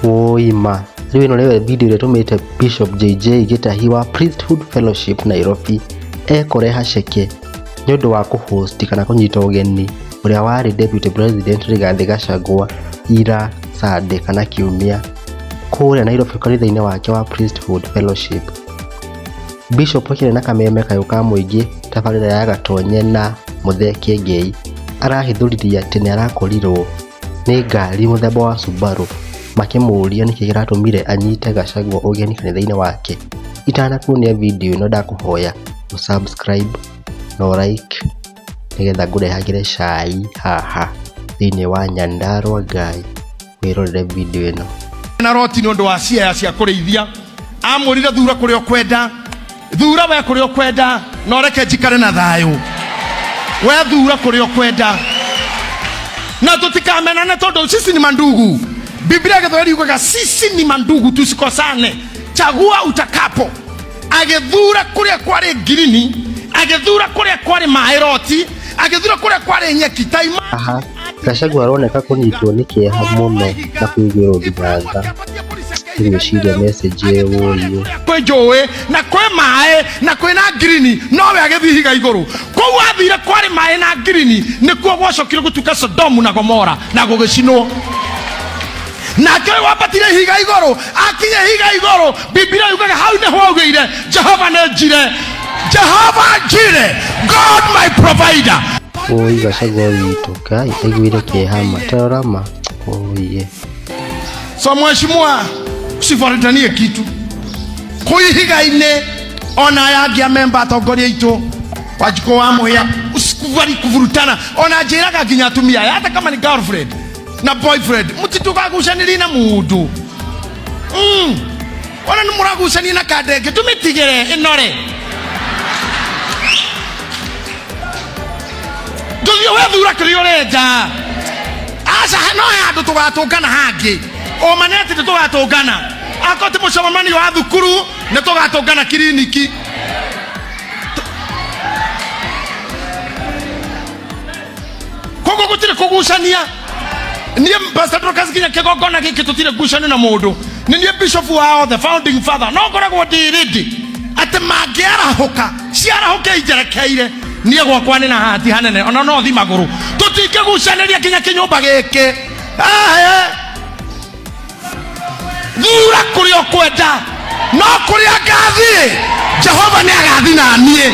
Woii ma. Riu ino niwe video ile tumite Bishop JJ Gitahi wa Priesthood Fellowship Nairobi ekore haceke nyondo wa kuhost kana kunyita ũgeni uria wari Deputy President Rigathi Gachagua ira Sunday kana kiumia kuria Nairobi kanitha-ini wake wa Priesthood Fellowship. Bishop okire na kameme kayuka muingi tabarira ya gatonye na mutheki ngei arahithuriria ati ni arakorirwo ni ngari muthemba wa Subaru makimuria niki giratumire anyite Gachagua ũgeni kanitha-ini wake. Itanakuonia video ino ndakuhoya subscribe no like nigetha ngurehagire cai haha thini wa Nyandarua Ngai wirorere video ino na roti ni undu wa cia cia kureithia amurire thura kuria kwenda thura we kuria kwenda no reke njikare na thayo we thura kuria kwenda na tutikamenane tondu sisi ni mandugu. Biblia Githweri yukaga sisi ni mandugu tusikosane, chagua utakapo. Agethura kuria kwari girini, agethura kuria kwari maheroti, agethura kuria kwari nyeki taima. Gachagua aroneka kunyitwo ni kieha muno na kuigirwo thiganga ngwiciria message ye Woii kwe njowe na kwe mae na kwe na girini nowe agethihiga iguru kou athire kwari mae na girini nikuo gwacokire gutuka Sodomu na Gomora na gugicinwo na kwe wabatire higa iguru akinye higa iguru. Biblia yukaga hau ne hwogire Jehova nejire God my provider. Woii Gachagua witu Ngai aiguire kieha tarama Woii. So mheshimiwa usifaridanie kitu kuihiga-ine ona yangia member atongoria itu wajiko wa muhia usikubali kuvurutana ona njiraga nginya atumia hata kama ni girlfriend na boyfriend mutitukagucanĩrie na mundu ona nĩ mũragucania na kandenge tumitigire inore nduthio wethura kĩrĩa ũrenda aca no handũ tũgatũngana hangĩ o maneti tũgatũngana akote mũcemanio wa thukuru nĩ tũgatũngana kiriniki kogo gũtirĩ kũgucania. Niĩ Pastor Dorcas nginya kĩgongona gĩkĩ tũtirĩ ngucanio na mũndũ. Nĩ niĩ bishop wao the founding father no ngoragwo ndĩ ready atĩ mangĩarahũka ciarahũke injerekeire niĩ gwakwa nĩ na hati hanene ona no thi magũrũ tũtingĩgucanĩria nginya kĩnyũmba gĩkĩ. Thura kuria kwenda no kuria ngathi Jehova ni agathi na niĩ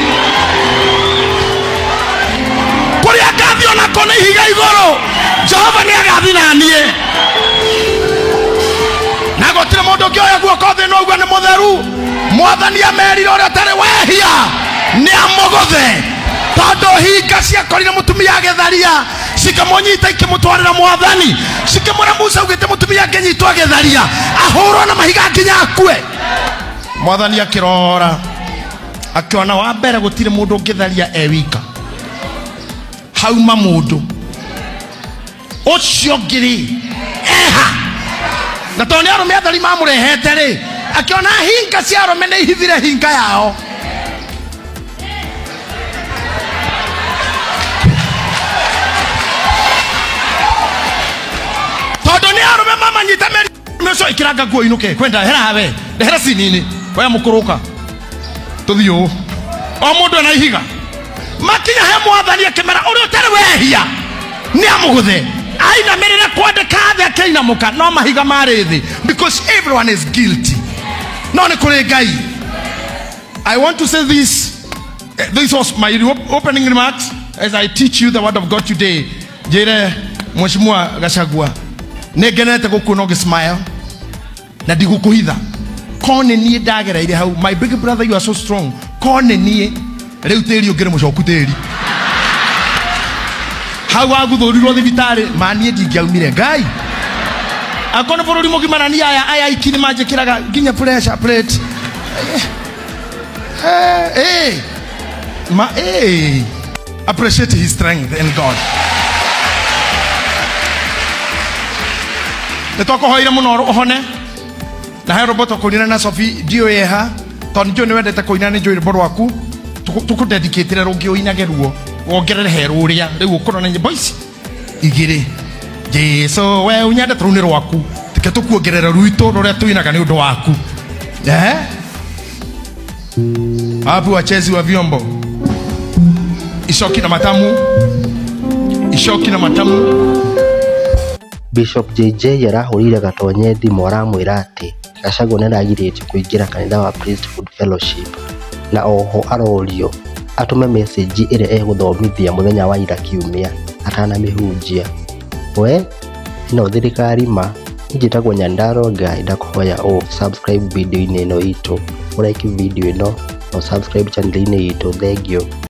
kuria ngathi ona kone higa iguru Jehova ni agathi na niĩ na gũtirĩ mũndũ ũngĩoya guoko thĩ no uga nĩ mũtheru. Mwathani amerire ũrĩa ũtarĩ wehia nĩ amũgũthe tondũ hinga ciakorire mũtumia agĩtharia cikamũnyita ikĩmũtwarĩra Mwathani cikĩmwĩra Musa ugĩte mũtumia angĩnyitwo agĩtharia ahũrwo na mahiga nginya akue. Mwathani akĩrora akĩona wa mbere gũtirĩ mũndũ ũngĩtharia ewika hauma mũndũ ũcio ngĩrĩ eha na tondũ nĩ arũme athari mamũrehete rĩ akĩona hinga cia arũme nĩ ihithire hinga yao. Arume mama nyita meri meso ikiraga guo inuke kwenda hera habe hera sinini oya mukuruka tuthio o mundu na ihiga makinya he Mwathani akimera uri utari wehia ni amuguthe aina merire kwandika thĩ akĩinamuka no mahiga marĩ thĩ because everyone is guilty no nĩ kũrĩ Ngai. I want to say this was my opening remarks as I teach you the word of God today. Jere mheshimiwa Gachagua negenete gukuona ũgĩsmile na ndigũkũhitha kone niĩ ndagereire hau. My big brother you are so strong kone niĩ rĩu tĩri ũngĩrĩ mũcoku tĩri hau agũthũrirwo thibitarĩ manie ndingĩaumire Ngai akone bũrũri mũgima na niĩ aya iki nĩ manjĩkĩraga nginya pressure plate appreciate his strength in God. Nĩtwakuhoire mũno ũhone na he roboto kũinana na Sophie ndio yeha tondũ ndio nĩ wendete kũina nĩ njũĩ rwĩmbo rwaku tukudedicate rũngĩ ũinage ruo wongerere he rũrĩa rĩu ũkorwo na nyĩmbo ici igĩrĩ Jesu we unyende tũrũ nĩ rwaku reke tukuongerera ruito ruria tuinaga ni undu waku hapo wachezi wa vyombo ishoki na matamu Bishop JJ yarahurire gatonye thimu aramwira ati Gachagua ndaragirĩtio kũingĩra kanitha wa Priesthood Fellowship na oho arorio atume message ĩrĩa egũthomithia mũthenya wa ira kiumia atanamĩhunjia. We ino thirikari ma njĩtagwo Nyandaro Ngai ndakũhoya subscribe video-inĩ ĩno itũ, like video ĩno na subscribe channel-inĩ itũ. Thank you.